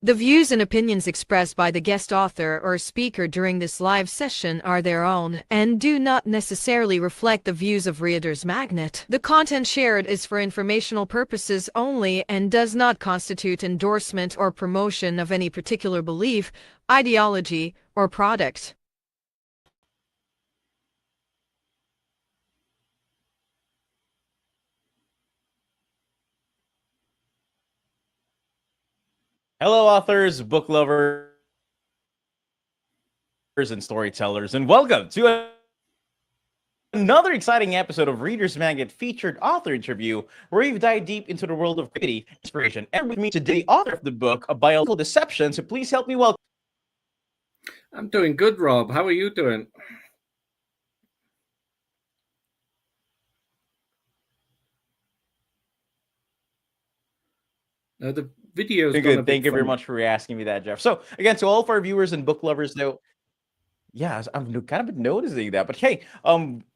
The views and opinions expressed by the guest author or speaker during this live session are their own and do not necessarily reflect the views of Reader's Magnet. The content shared is for informational purposes only and does not constitute endorsement or promotion of any particular belief, ideology, or product. Hello, authors, book lovers, and storytellers, and welcome to another exciting episode of Reader's Magnet featured author interview, where we dive deep into the world of creativity, inspiration. And with me today, the author of the book, A Biological Deception. So please help me welcome. I'm doing good, Rob. How are you doing? The video's Doing good. Thank you very much for asking me that, Jeff. So again, to all of our viewers and book lovers, though. Yeah, I'm kind of noticing that, but hey,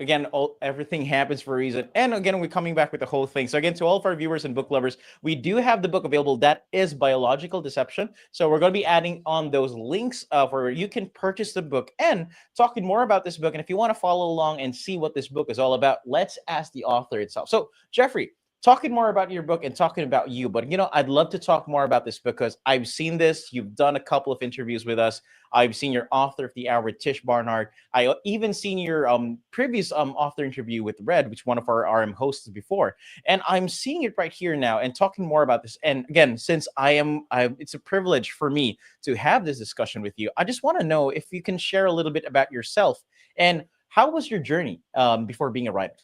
again, everything happens for a reason, and again, we're coming back with the whole thing. So again, to all of our viewers and book lovers, we do have the book available. That is Biological Deception. So we're going to be adding on those links where you can purchase the book and talking more about this book. And if you want to follow along and see what this book is all about, let's ask the author itself. So Geoffrey, talking more about your book and talking about you, but I'd love to talk more about this because I've seen this. You've done a couple of interviews with us. I've seen your author of the hour with Tish Barnard. I even seen your previous author interview with Red, which one of our RM hosts before. And I'm seeing it right here now and talking more about this. And again, since it's a privilege for me to have this discussion with you. I just want to know if you can share a little bit about yourself and how was your journey before being a writer?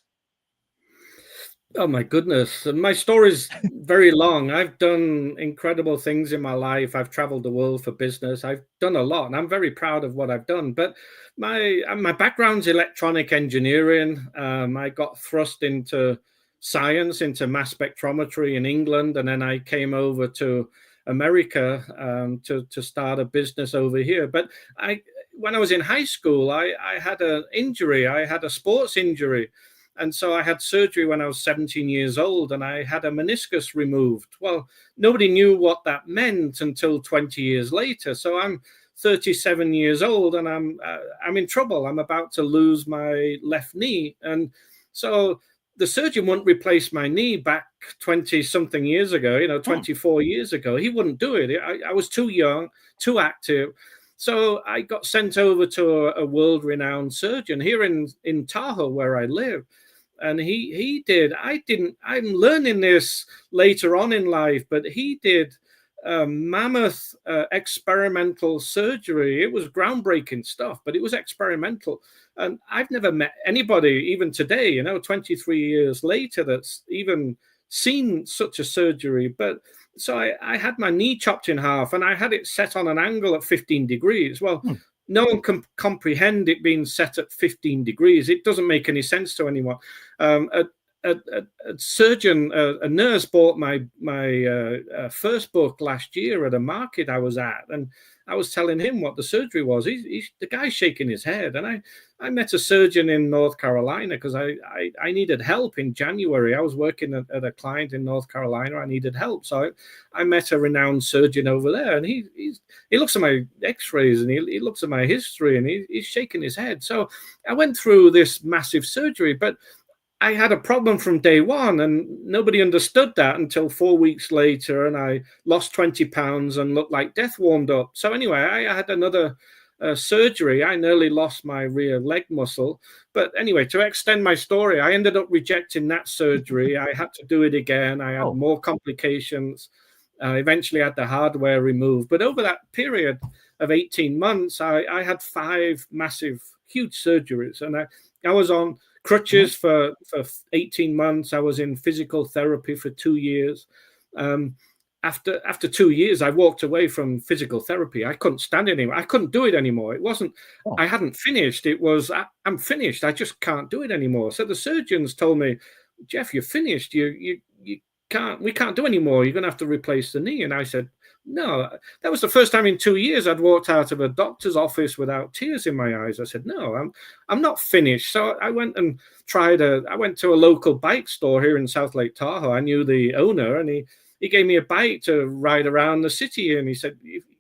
Oh my goodness. My story's very long. I've done incredible things in my life. I've traveled the world for business. I've done a lot and I'm very proud of what I've done. But my background's electronic engineering. I got thrust into science, into mass spectrometry in England. And then I came over to America to start a business over here. But when I was in high school, I had an injury. I had a sports injury. And so I had surgery when I was 17 years old and I had a meniscus removed. Well, nobody knew what that meant until 20 years later. So I'm 37 years old and I'm in trouble. I'm about to lose my left knee. And so the surgeon wouldn't replace my knee back 20 something years ago, 24 years ago. He wouldn't do it. I was too young, too active. So I got sent over to a world-renowned surgeon here in Tahoe, where I live. And he did. I'm learning this later on in life, but he did mammoth experimental surgery. It was groundbreaking stuff, but it was experimental. And I've never met anybody, even today, 23 years later, that's even seen such a surgery. But so I had my knee chopped in half and I had it set on an angle at 15 degrees. Well, no one can comprehend it being set at 15 degrees. It doesn't make any sense to anyone. A surgeon, a nurse bought my first book last year at a market I was at, and I was telling him what the surgery was. The guy's shaking his head, and I met a surgeon in North Carolina because I needed help in January. I was working at a client in North Carolina. I needed help, so I met a renowned surgeon over there, and he looks at my X-rays and he looks at my history, and he's shaking his head. So I went through this massive surgery, but I had a problem from day one, and nobody understood that until 4 weeks later, and I lost 20 pounds and looked like death warmed up. So anyway, I had another surgery. I nearly lost my rear leg muscle. But anyway, to extend my story, I ended up rejecting that surgery. I had to do it again. I had more complications. Eventually had the hardware removed. But over that period of 18 months, I had 5 massive, huge surgeries. And I was on crutches for 18 months. I was in physical therapy for 2 years. After 2 years, I walked away from physical therapy. I couldn't stand it anymore. I couldn't do it anymore. It wasn't, I hadn't finished. It was, I'm finished. I just can't do it anymore. So the surgeons told me, Jeff, you're finished. We can't do anymore. You're going to have to replace the knee. And I said, no. That was the first time in 2 years I'd walked out of a doctor's office without tears in my eyes. I said, no, I'm not finished. So I went and I went to a local bike store here in South Lake Tahoe. I knew the owner, and he gave me a bike to ride around the city, and he said,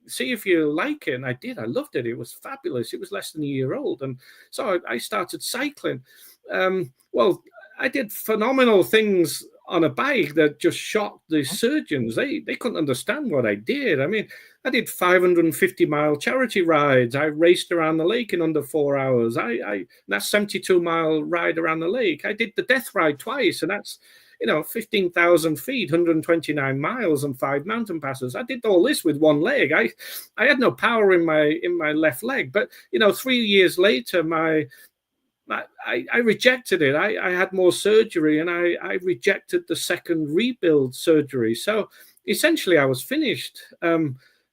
see if you like it. And I did. I loved it. It was fabulous. It was less than a year old. And so I started cycling. Well, I did phenomenal things on a bike that just shocked the surgeons. They couldn't understand what I did. I mean, I did 550-mile charity rides. I raced around the lake in under 4 hours. That's 72-mile ride around the lake. I did the death ride twice, and that's 15,000 feet, 129 miles, and 5 mountain passes. I did all this with one leg. I had no power in my left leg. But 3 years later, I rejected it. I had more surgery, and I rejected the second rebuild surgery. So essentially, I was finished.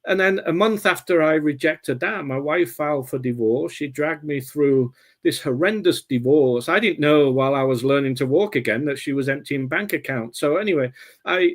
And then a month after I rejected that, my wife filed for divorce. She dragged me through this horrendous divorce. I didn't know while I was learning to walk again that she was emptying bank accounts. So anyway, I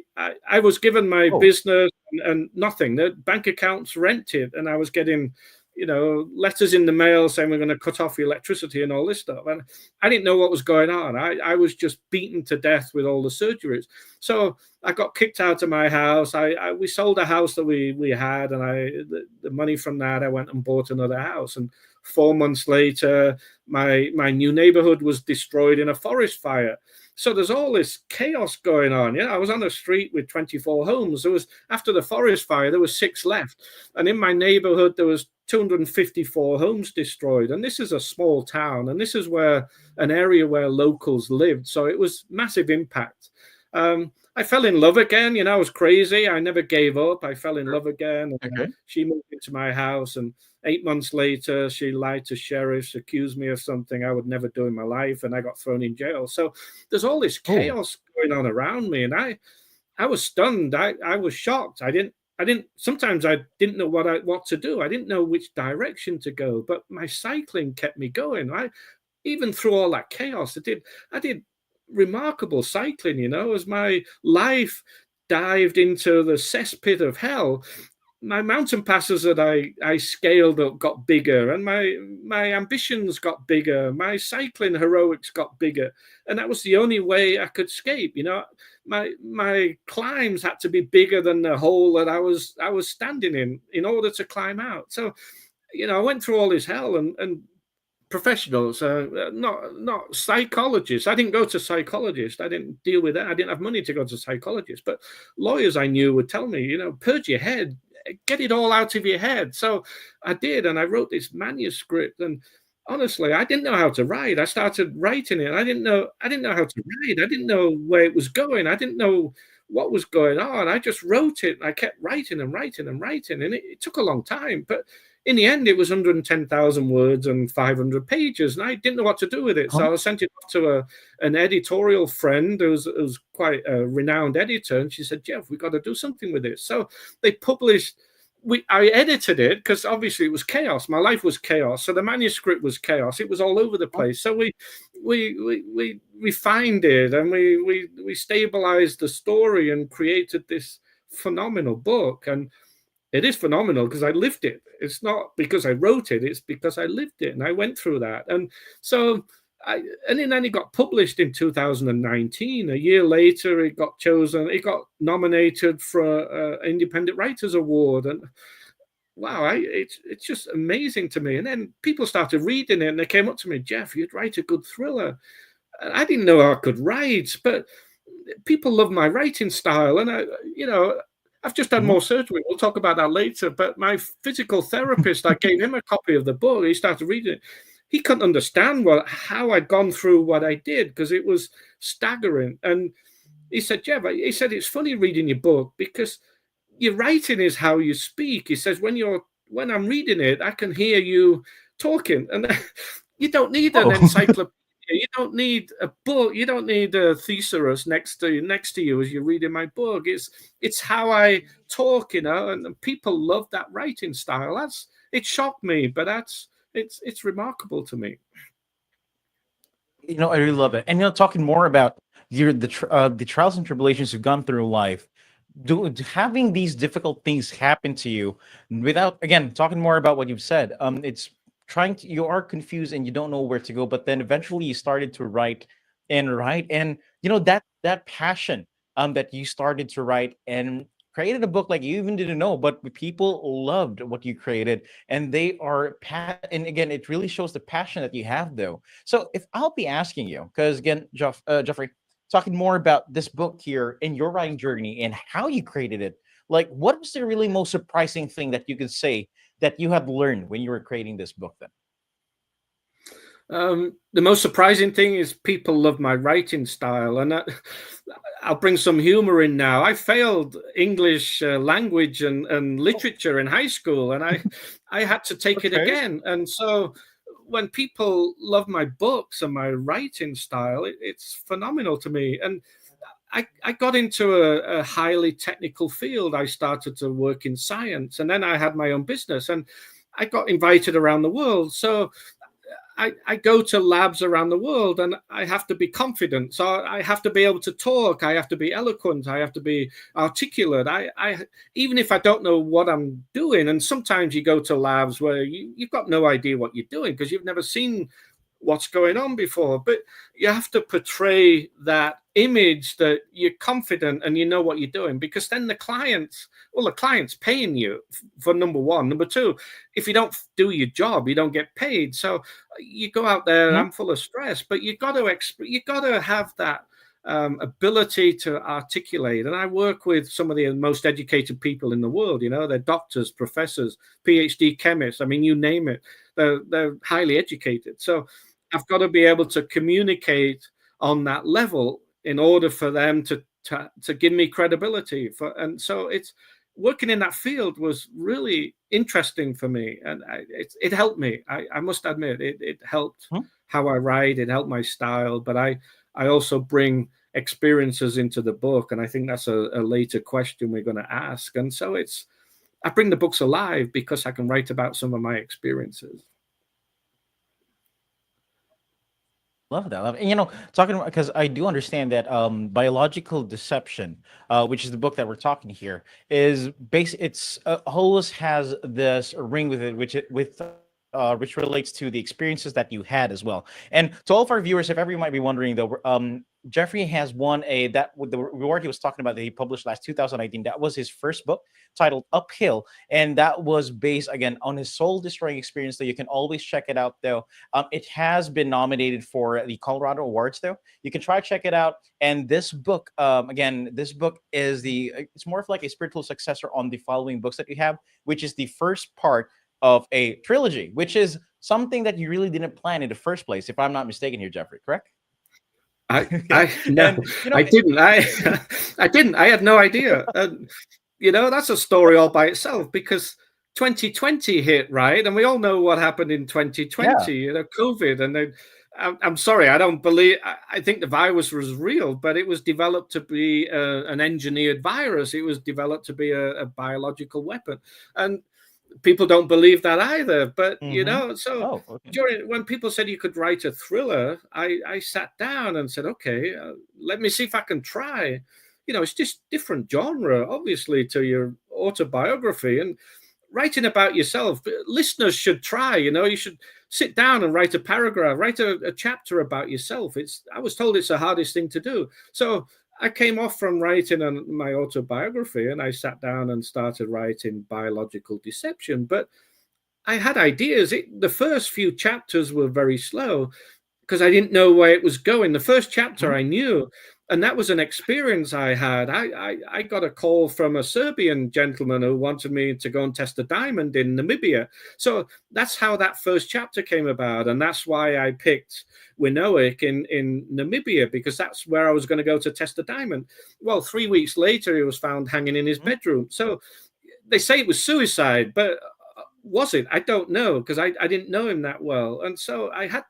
was given my business and nothing. The bank accounts rented, and I was getting letters in the mail saying we're going to cut off your electricity and all this stuff. And I didn't know what was going on. I was just beaten to death with all the surgeries. So I got kicked out of my house. We sold a house that we had, and the money from that, I went and bought another house. And 4 months later, my new neighborhood was destroyed in a forest fire. So there's all this chaos going on. I was on the street with 24 homes. After the forest fire, there was 6 left. And in my neighborhood, there was 254 homes destroyed. And this is a small town. And this is an area where locals lived. So it was massive impact. I fell in love again. I was crazy. I never gave up. I fell in love again. Okay. She moved into my house, and 8 months later, she lied to sheriffs, accused me of something I would never do in my life, and I got thrown in jail. So there's all this chaos going on around me, and I was stunned. I was shocked. Sometimes I didn't know what to do. I didn't know which direction to go, but my cycling kept me going. Even through all that chaos, I did remarkable cycling, as my life dived into the cesspit of hell. My mountain passes that I scaled up got bigger, and my ambitions got bigger. My cycling heroics got bigger, and that was the only way I could escape. My climbs had to be bigger than the hole that I was standing in order to climb out. So, I went through all this hell, and professionals, not psychologists. I didn't go to psychologists. I didn't deal with that. I didn't have money to go to psychologists, but lawyers I knew would tell me, purge your head, get it all out of your head. So I did, and I wrote this manuscript. And honestly, I didn't know how to write. I started writing it. I didn't know how to write. I didn't know where it was going. I didn't know what was going on. I just wrote it, and I kept writing and writing and writing, and it took a long time, but in the end, it was 110,000 words and 500 pages, and I didn't know what to do with it. So I sent it off to an editorial friend who's quite a renowned editor, and she said, Jeff, we've got to do something with this. So they published. I edited it because obviously it was chaos. My life was chaos, so the manuscript was chaos. It was all over the place. So we refined it, and we stabilized the story and created this phenomenal book. And it is phenomenal because I lived it. It's not because I wrote it. It's because I lived it, and I went through that. And so and then it got published in 2019. A year later, it got chosen. It got nominated for an Independent Writers Award. And wow, it's just amazing to me. And then people started reading it, and they came up to me, Jeff, you'd write a good thriller. And I didn't know I could write, but people love my writing style. And I've just had more surgery. We'll talk about that later. But my physical therapist, I gave him a copy of the book. He started reading it. He couldn't understand how I'd gone through what I did because it was staggering. And he said, Jeff, it's funny reading your book because your writing is how you speak. He says, when I'm reading it, I can hear you talking. And you don't need an encyclopedia. You don't need a book. You don't need a thesaurus next to you as you're reading my book. It's how I talk, and people love that writing style. It shocked me, but it's remarkable to me. I really love it. And talking more about the trials and tribulations you've gone through life, having these difficult things happen to you without, again, talking more about what you've said. You are confused and you don't know where to go, but then eventually you started to write, and that passion that you started to write and created a book like you even didn't know, but people loved what you created, and they are and again, it really shows the passion that you have, though. So if I'll be asking you, because again, Geoffrey, talking more about this book here and your writing journey and how you created it, like what was the really most surprising thing that you could say that you had learned when you were creating this book then? The most surprising thing is people love my writing style, and I'll bring some humor in now. I failed English language and literature in high school, and I had to take it again. And so when people love my books and my writing style, it's phenomenal to me. And I got into a highly technical field. I started to work in science, and then I had my own business, and I got invited around the world. So I go to labs around the world, and I have to be confident. So I have to be able to talk. I have to be eloquent. I have to be articulate. I even if I don't know what I'm doing, and sometimes you go to labs where you've got no idea what you're doing because you've never seen what's going on before, but you have to portray that image that you're confident and you know what you're doing, because then the client's paying you for number one. Number two, if you don't do your job, you don't get paid. So you go out there, I'm full of stress, but you got to have that ability to articulate. And I work with some of the most educated people in the world. They're doctors, professors, PhD chemists. I mean, you name it. They're highly educated. So I've got to be able to communicate on that level in order for them to give me credibility. And so it's working in that field was really interesting for me, and it helped me. I must admit, it helped how I write. It helped my style, but I also bring experiences into the book, and I think that's a later question we're going to ask. And so I bring the books alive because I can write about some of my experiences. Love that. And talking about, because I do understand that biological deception, which is the book that we're talking here, is it's always has this ring with it, which relates to the experiences that you had as well. And to all of our viewers, if ever you might be wondering, though, Geoffrey has won with the reward he was talking about that he published last 2019. That was his first book, titled Uphill, and that was based again on his soul destroying experience. So you can always check it out, though. It has been nominated for the Colorado Awards, though. You can try to check it out. And this book, this book is it's more of like a spiritual successor on the following books that you have, which is the first part of a trilogy, which is something that you really didn't plan in the first place, if I'm not mistaken here, Geoffrey, correct? No, I didn't. I didn't. I had no idea. That's a story all by itself, because 2020 hit, right? And we all know what happened in 2020, COVID. And then, I'm sorry, I don't believe, I think the virus was real, but it was developed to be an engineered virus. It was developed to be a biological weapon. And people don't believe that either, but when people said you could write a thriller, I sat down and said, okay, let me see if I can try. It's just different genre, obviously, to your autobiography, and writing about yourself. Listeners should try. You should sit down and write a paragraph, write a chapter about yourself. I was told it's the hardest thing to do. So I came off from writing my autobiography, and I sat down and started writing Biological Deception. But I had ideas. The first few chapters were very slow because I didn't know where it was going. The first chapter I knew, and that was an experience I had. I got a call from a Serbian gentleman who wanted me to go and test a diamond in Namibia. So that's how that first chapter came about. And that's why I picked Winoik in Namibia, because that's where I was going to go to test a diamond. Well, 3 weeks later, he was found hanging in his bedroom. So they say it was suicide, but was it? I don't know, because I didn't know him that well. And so I had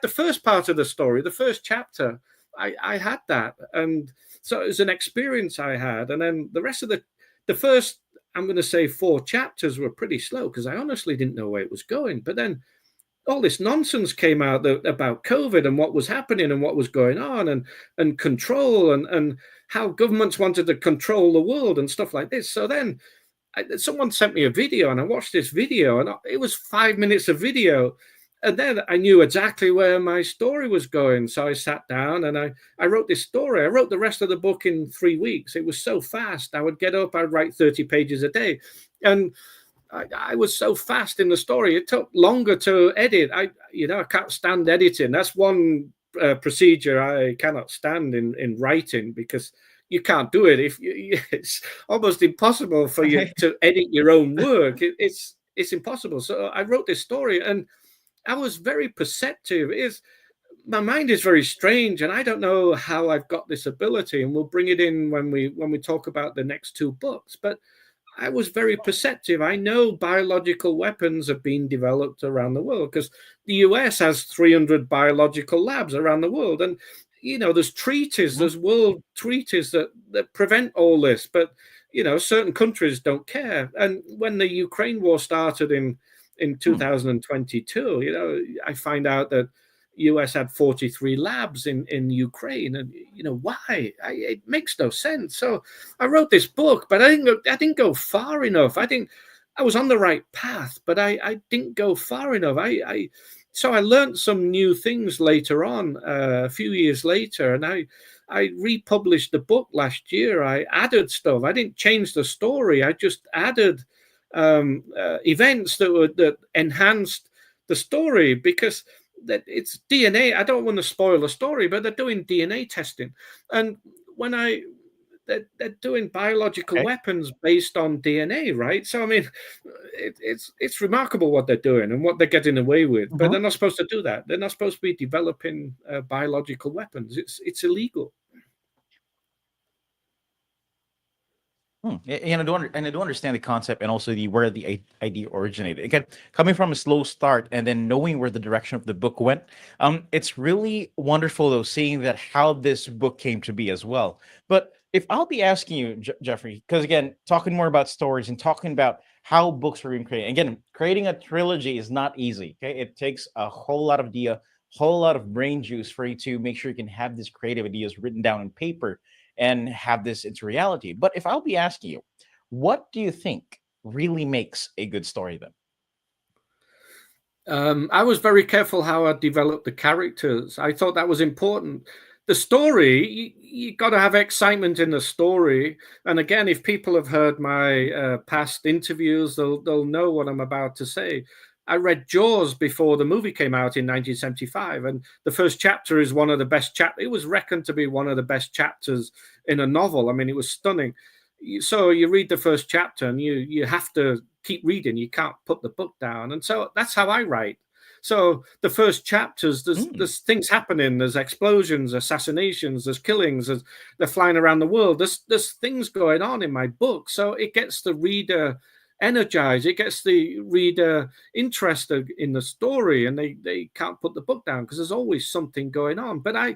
the first part of the story, the first chapter. I had that, and so it was an experience I had. And then the rest of the first, I'm going to say 4 chapters were pretty slow, because I honestly didn't know where it was going. But then all this nonsense came out about COVID and what was happening and what was going on, and control, and how governments wanted to control the world and stuff like this. So then someone sent me a video, and I watched this video, and it was 5 minutes of video. And then I knew exactly where my story was going. So I sat down and I wrote this story. I wrote the rest of the book in 3 weeks. It was so fast. I would get up, I'd write 30 pages a day. And I was so fast in the story. It took longer to edit. I can't stand editing. That's one procedure I cannot stand in writing, because you can't do it. It's almost impossible for you to edit your own work. It's impossible. So I wrote this story, and I was very perceptive. My mind is very strange, and I don't know how I've got this ability. And we'll bring it in when we talk about the next 2 books. But I was very perceptive. I know biological weapons have been developed around the world, because the US has 300 biological labs around the world. And, there's treaties, there's world treaties that prevent all this. But, certain countries don't care. And when the Ukraine war started in 2022, I find out that US had 43 labs in Ukraine, and why? It makes no sense. So I wrote this book, but I didn't go far enough. I think I was on the right path, but I didn't go far enough. So I learned some new things later on, a few years later, and I republished the book last year. I added stuff. I didn't change the story. I just added events that enhanced the story, because that it's DNA. I don't want to spoil the story, but they're doing DNA testing, and they're doing biological weapons based on DNA, right? So I mean, it's remarkable what they're doing and what they're getting away with. But they're not supposed to do that. They're not supposed to be developing biological weapons. It's illegal. And I do understand the concept, and also where the idea originated. Again, coming from a slow start and then knowing where the direction of the book went, it's really wonderful though seeing that how this book came to be as well. But if I'll be asking you, Geoffrey, because again, talking more about stories and talking about how books were being created. Again, creating a trilogy is not easy. Okay, it takes a whole lot of whole lot of brain juice for you to make sure you can have these creative ideas written down on paper and have this into reality. But if I'll be asking you, what do you think really makes a good story then? I was very careful how I developed the characters. I thought that was important. The story, you got to have excitement in the story. And again, if people have heard my past interviews, they'll know what I'm about to say. I read Jaws before the movie came out in 1975, and the first chapter is one of the best chapters. It was reckoned to be one of the best chapters in a novel. I mean, it was stunning. So you read the first chapter, and you have to keep reading. You can't put the book down. And so that's how I write. So the first chapters, there's things happening. There's explosions, assassinations, there's killings. They're flying around the world. There's things going on in my book. So it gets the reader energized. It gets the reader interested in the story, and they can't put the book down because there's always something going on. But I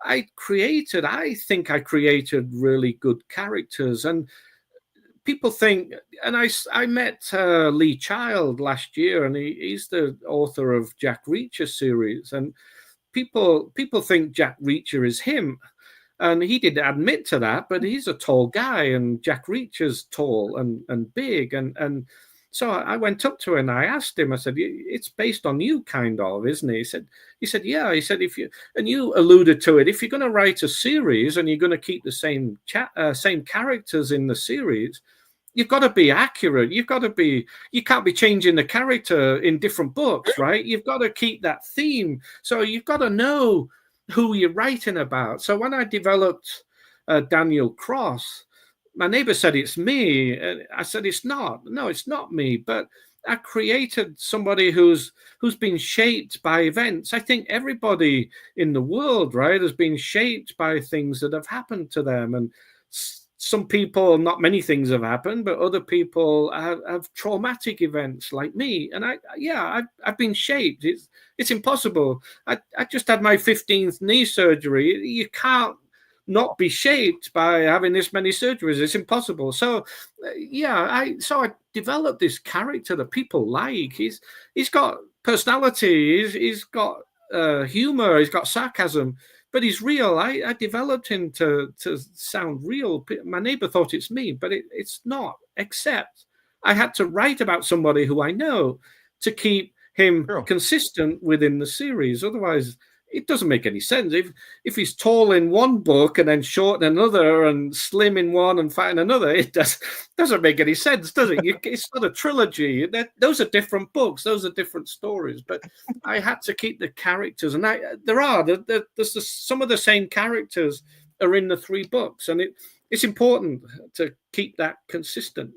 think I created really good characters, and people think, and I met Lee Child last year, and he's the author of Jack Reacher series, and people think Jack Reacher is him. And he didn't admit to that, but he's a tall guy, and Jack Reacher's tall and big. And so I went up to him and I asked him, I said, it's based on you, kind of, isn't it? He said, yeah. He said, and you alluded to it, if you're going to write a series and you're going to keep the same characters in the series, you've got to be accurate. You can't be changing the character in different books, right? You've got to keep that theme. So you've got to know who you're writing about. So when I developed Daniel Cross, my neighbor said it's me. I said it's not. No, it's not me. But I created somebody who's been shaped by events. I think everybody in the world, right, has been shaped by things that have happened to them. And some people, not many things have happened, but other people have traumatic events like me. And I've been shaped. It's impossible. I just had my 15th knee surgery. You can't not be shaped by having this many surgeries. It's impossible. So I developed this character that people like. He's got personality. He's got humor. He's got sarcasm. But he's real. I developed him to sound real. My neighbor thought it's me, but it's not, except I had to write about somebody who I know to keep him True. consistent within the series. Otherwise, it doesn't make any sense. If he's tall in one book and then short in another and slim in one and fat in another, it doesn't make any sense, does it? It's not a trilogy. Those are different books. Those are different stories. But I had to keep the characters, and there's some of the same characters are in the 3 books, and it's important to keep that consistent.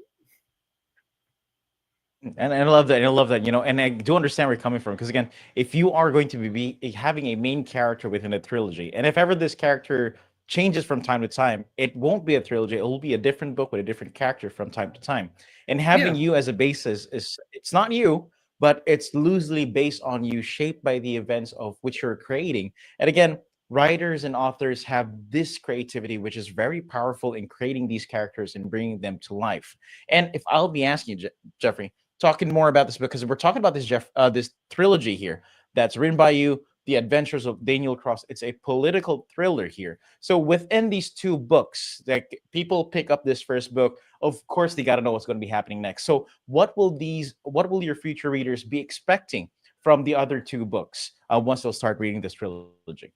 And I love that. And I love that, and I do understand where you're coming from. Because again, if you are going to be having a main character within a trilogy, and if ever this character changes from time to time, it won't be a trilogy. It will be a different book with a different character from time to time. And having you as a basis it's not you, but it's loosely based on you, shaped by the events of which you're creating. And again, writers and authors have this creativity, which is very powerful in creating these characters and bringing them to life. And if I'll be asking you, Geoffrey, talking more about this, because we're talking about this trilogy here that's written by you, The Adventures of Daniel Cross. It's a political thriller here. So within these 2 books, like, people pick up this first book, of course they got to know what's going to be happening next. So what will your future readers be expecting from the other 2 books once they'll start reading this trilogy?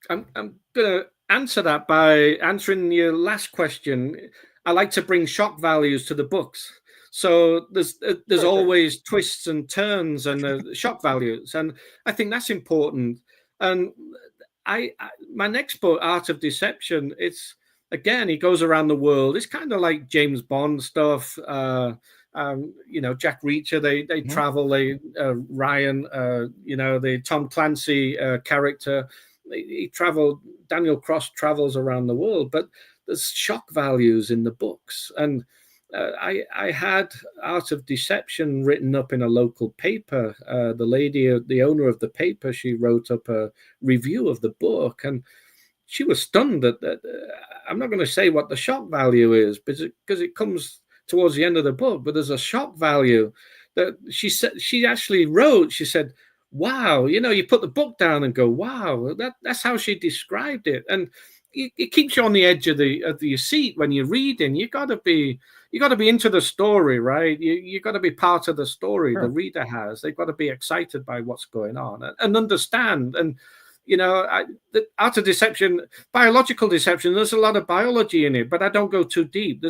I'm going to answer that by answering your last question. I like to bring shock values to the books. So there's always twists and turns and shock values, and I think that's important. And my next book, Art of Deception, it's again, he goes around the world. It's kind of like James Bond stuff. Jack Reacher, they travel. Ryan, the Tom Clancy character, he traveled. Daniel Cross travels around the world, but there's shock values in the books. And I had Art of Deception written up in a local paper. The owner of the paper, she wrote up a review of the book, and she was stunned that I'm not going to say what the shock value is, because it comes towards the end of the book, but there's a shock value that she actually wrote. She said, wow, you put the book down and go, wow, that's how she described it. And it keeps you on the edge of your seat when you're reading. You got to be into the story, right? You got to be part of the story. Sure. The reader has. They've got to be excited by what's going on and understand. And the Art of Deception, biological deception, there's a lot of biology in it, but I don't go too deep.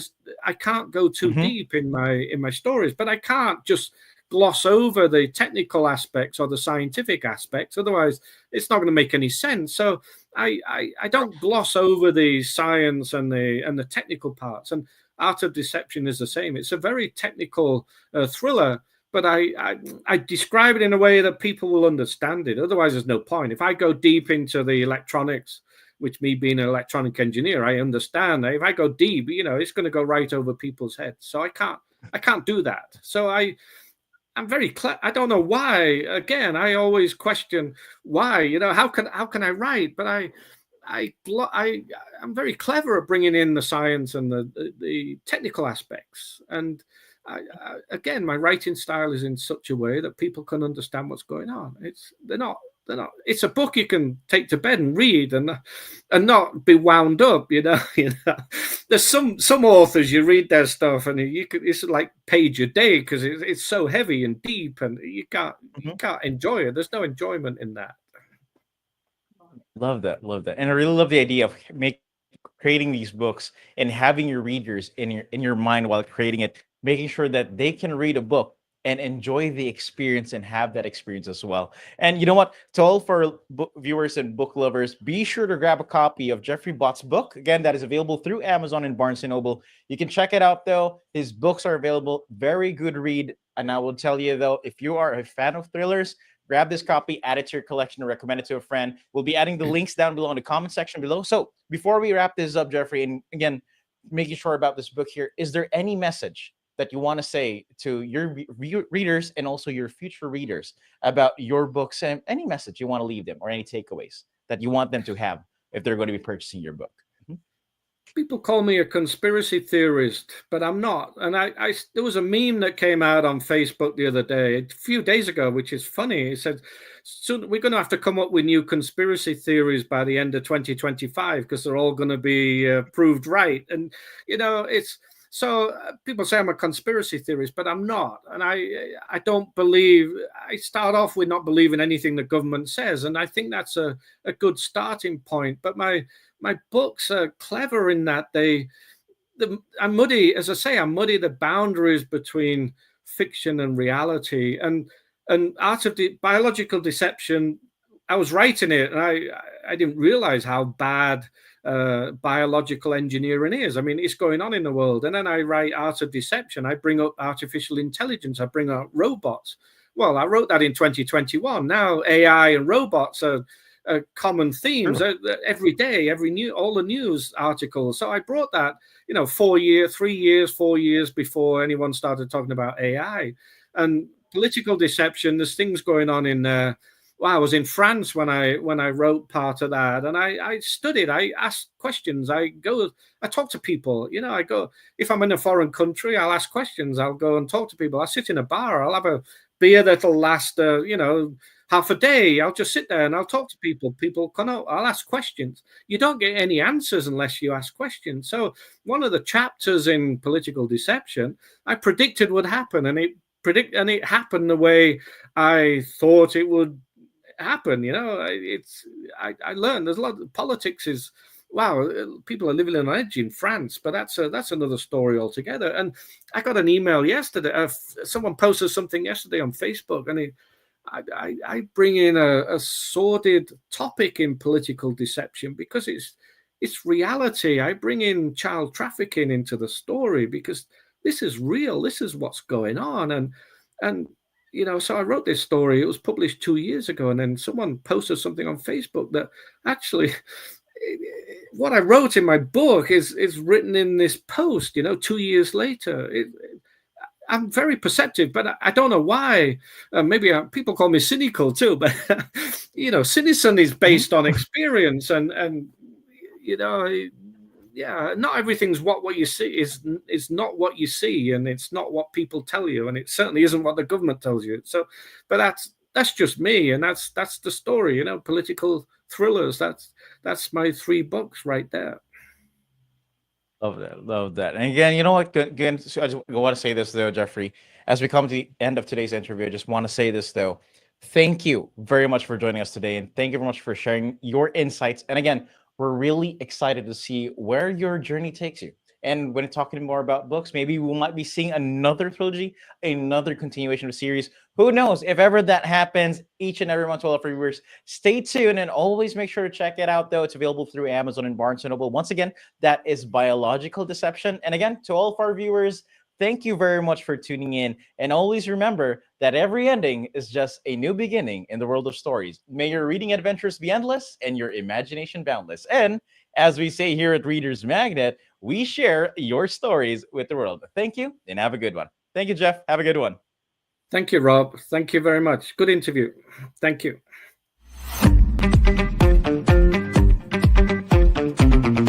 I can't go too deep in my stories, but I can't just gloss over the technical aspects or the scientific aspects. Otherwise, it's not going to make any sense. So I don't gloss over the science and the technical parts. And Art of Deception is the same. It's a very technical thriller, but I describe it in a way that people will understand it. Otherwise, there's no point. If I go deep into the electronics, which me being an electronic engineer, I understand. If I go deep, it's going to go right over people's heads. So I can't do that. So I'm very clever. I don't know why. Again, I always question why. How can I write? But I'm very clever at bringing in the science and the technical aspects. And again, my writing style is in such a way that people can understand what's going on. They're not. It's a book you can take to bed and read and not be wound up. There's some authors, you read their stuff and it's like page a day because it's so heavy and deep and you can't enjoy it. There's no enjoyment in that. Love that, and I really love the idea of creating these books and having your readers in your mind while creating it, making sure that they can read a book and enjoy the experience and have that experience as well. And you know what? To all for viewers and book lovers, be sure to grab a copy of Geoffrey Bott's book. Again, that is available through Amazon and Barnes & Noble. You can check it out, though. His books are available. Very good read. And I will tell you, though, if you are a fan of thrillers, grab this copy, add it to your collection, or recommend it to a friend. We'll be adding the links down below in the comment section below. So before we wrap this up, Geoffrey, and again, making sure about this book here, is there any message that you want to say to your readers and also your future readers about your books, and any message you want to leave them or any takeaways that you want them to have if they're going to be purchasing your book? People call me a conspiracy theorist, but I'm not. And there was a meme that came out on Facebook the other day, a few days ago, which is funny. It said, soon we're going to have to come up with new conspiracy theories by the end of 2025 because they're all going to be proved right. And, So people say I'm a conspiracy theorist, but I'm not. And I don't believe, I start off with not believing anything the government says. And I think that's a good starting point. But my books are clever in that I muddy, as I say, I muddy the boundaries between fiction and reality. And Art of Biological Deception, I was writing it and I didn't realize how bad biological engineering is. I mean, it's going on in the world. And then I write Art of Deception. I bring up artificial intelligence. I bring up robots. Well, I wrote that in 2021. Now AI and robots are common themes every day, all the news articles. So I brought that, 4 years before anyone started talking about AI and political deception. There's things going on in there. Well, I was in France when I wrote part of that, and I studied. I asked questions. I talk to people. I go, if I'm in a foreign country, I'll ask questions. I'll go and talk to people. I sit in a bar. I'll have a beer that'll last, half a day. I'll just sit there and I'll talk to people. People come out. I'll ask questions. You don't get any answers unless you ask questions. So one of the chapters in Political Deception, I predicted would happen, and it happened the way I thought it would happen. I learned there's a lot of politics is, wow, people are living on edge in France, but that's another story altogether. And I got an email yesterday. Someone posted something yesterday on Facebook, and I bring in a sordid topic in Political Deception because it's reality. I bring in child trafficking into the story because this is real. This is what's going on. And so I wrote this story. It was published 2 years ago, and then someone posted something on Facebook that actually what I wrote in my book is written in this post, 2 years later. I'm very perceptive, but I don't know why. Maybe people call me cynical too, but cynicism is based on experience, and not everything's what you see is not what you see, and it's not what people tell you, and it certainly isn't what the government tells you. So, but that's just me, and that's the story. Political thrillers. That's my 3 books right there. Love that. And again, you know what? Again, so I just want to say this though, Geoffrey. As we come to the end of today's interview, I just want to say this though. Thank you very much for joining us today, and thank you very much for sharing your insights. And again, we're really excited to see where your journey takes you. And when talking more about books, maybe we might be seeing another trilogy, another continuation of series. Who knows? If ever that happens, each and every month to all of our viewers, stay tuned and always make sure to check it out, though. It's available through Amazon and Barnes & Noble. Once again, that is Biological Deception. And again, to all of our viewers, thank you very much for tuning in. And always remember that every ending is just a new beginning in the world of stories. May your reading adventures be endless and your imagination boundless. And as we say here at Reader's Magnet, we share your stories with the world. Thank you, and have a good one. Thank you, Jeff. Have a good one. Thank you, Rob. Thank you very much. Good interview. Thank you.